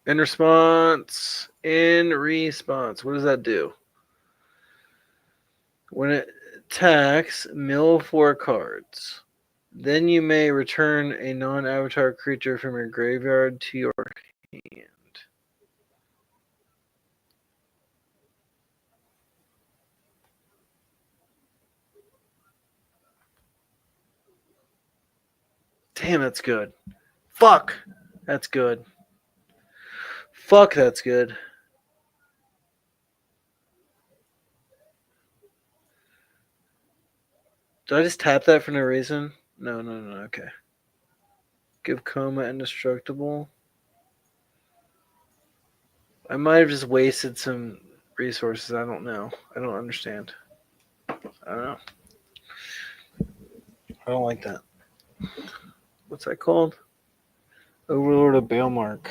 In response, what does that do? When it attacks, mill 4 cards. Then you may return a non-avatar creature from your graveyard to your hand. Damn, that's good. Fuck, that's good. Fuck, that's good. Did I just tap that for no reason? No, okay. Give Coma indestructible. I might have just wasted some resources. I don't know. I don't understand. I don't know. I don't like that. What's that called? Overlord of Baelmark.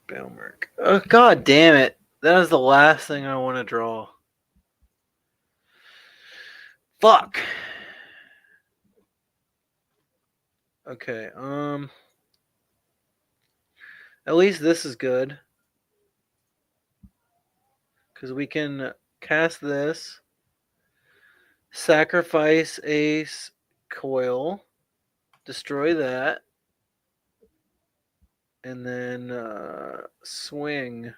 Baelmark. Oh, god damn it. That is the last thing I want to draw. Fuck. Okay, at least this is good. Because we can cast this, sacrifice a coil, destroy that, and then swing.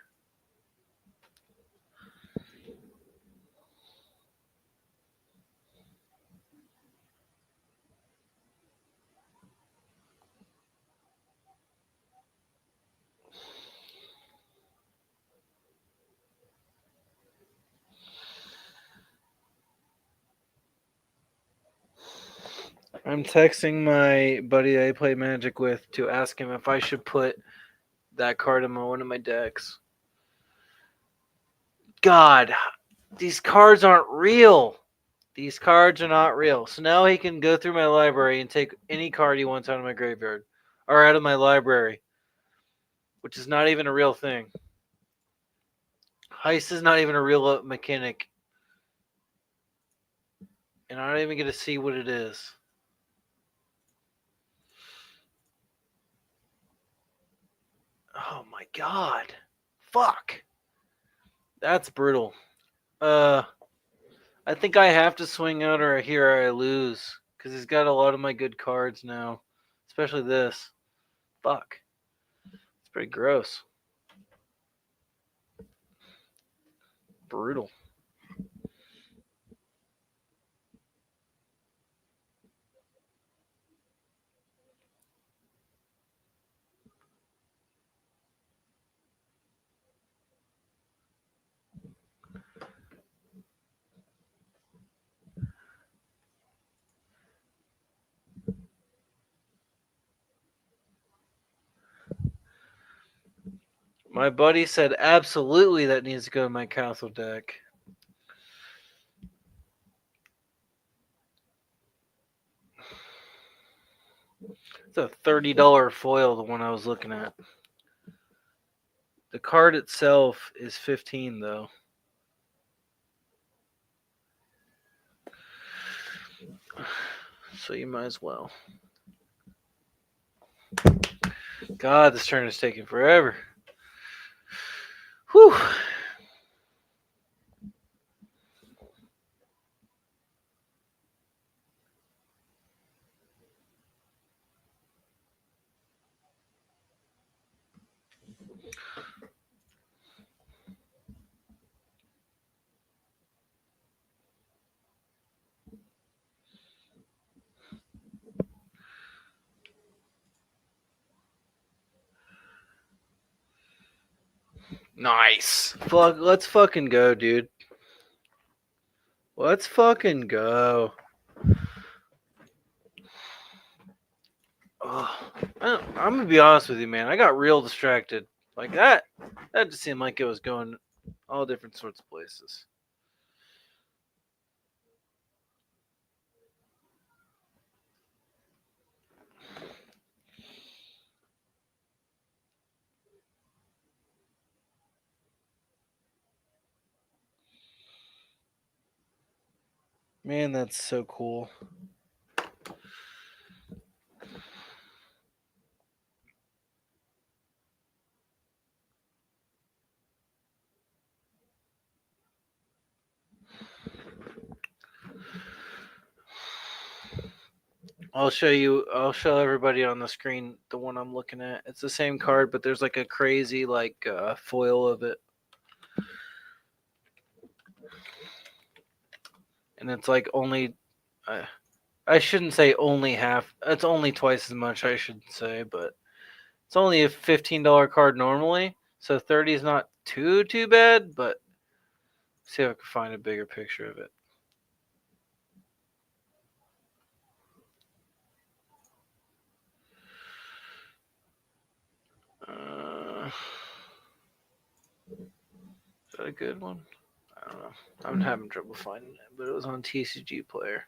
I'm texting my buddy that I play Magic with to ask him if I should put that card in one of my decks. God, these cards aren't real. These cards are not real. So now he can go through my library and take any card he wants out of my graveyard or out of my library, which is not even a real thing. Heist is not even a real mechanic. And I don't even get to see what it is. Oh my god. Fuck. That's brutal. I think I have to swing out or here I lose. Because he's got a lot of my good cards now. Especially this. Fuck. It's pretty gross. Brutal. My buddy said absolutely that needs to go in my castle deck. It's a $30 foil, the one I was looking at. The card itself is 15 though. So you might as well. God, this turn is taking forever. Whew. Nice. Fuck, let's fucking go, dude. Let's fucking go. Oh, I'm gonna be honest with you, man. I got real distracted. Like that. That just seemed like it was going all different sorts of places. Man, that's so cool. I'll show everybody on the screen the one I'm looking at. It's the same card, but there's like a crazy foil of it. And it's like only I shouldn't say only half. It's only twice as much, I should say, but it's only a $15 card normally, so 30 is not too bad, but see if I can find a bigger picture of it. Is that a good one? I don't know. I'm having trouble finding it, but it was on TCG Player.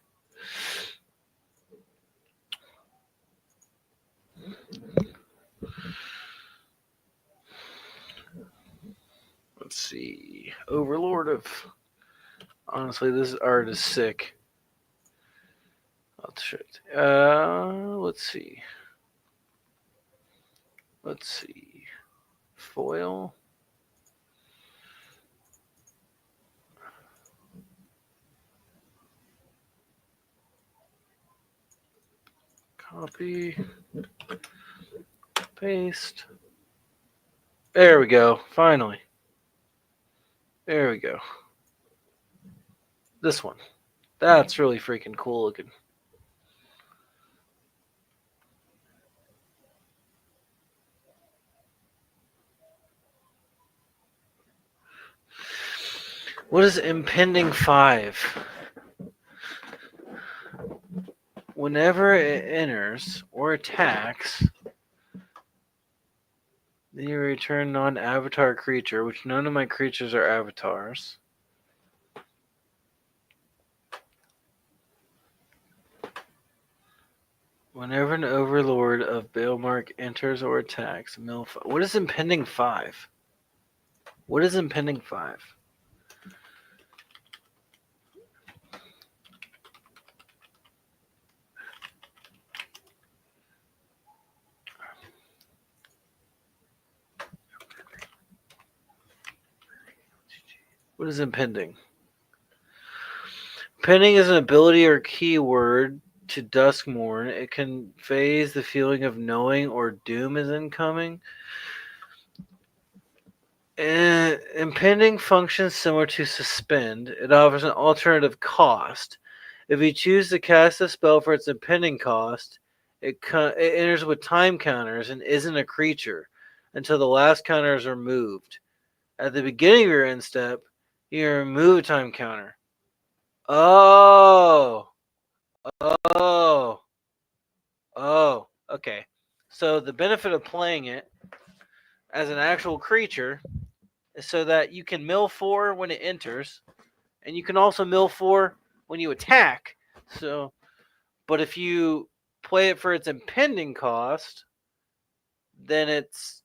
Let's see. Overlord of. Honestly, this art is sick. Let's see. Let's see. Foil. Copy. Paste. There we go. Finally. There we go. This one. That's really freaking cool looking. What is impending 5? whenever it enters or attacks, then you return non-avatar creature, which none of my creatures are avatars. Whenever an overlord of Baelmark enters or attacks, what is impending 5? What is impending 5? What is impending? Impending is an ability or keyword to Duskmourn. It conveys the feeling of knowing or doom is incoming. Impending functions similar to suspend. It offers an alternative cost. If you choose to cast a spell for its impending cost, it enters with time counters and isn't a creature until the last counter is removed. At the beginning of your end step, you remove a time counter. Oh, okay. So the benefit of playing it as an actual creature is so that you can mill 4 when it enters, and you can also mill 4 when you attack. So, but if you play it for its impending cost, then it's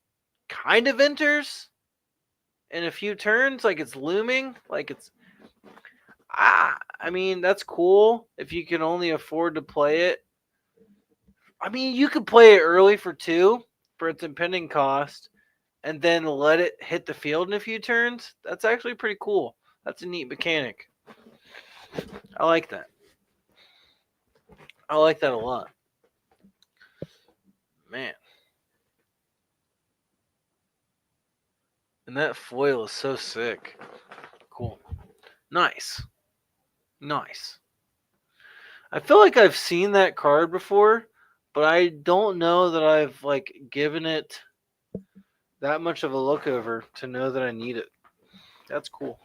kind of enters in a few turns, like it's looming, like it's I mean, that's cool if you can only afford to play it. I mean, you could play it early for 2 for its impending cost and then let it hit the field in a few turns. That's actually pretty cool. That's a neat mechanic. I like that. I like that a lot. Man. And that foil is so sick. Cool. Nice. Nice. I feel like I've seen that card before, but I don't know that I've like given it that much of a look over to know that I need it. That's cool.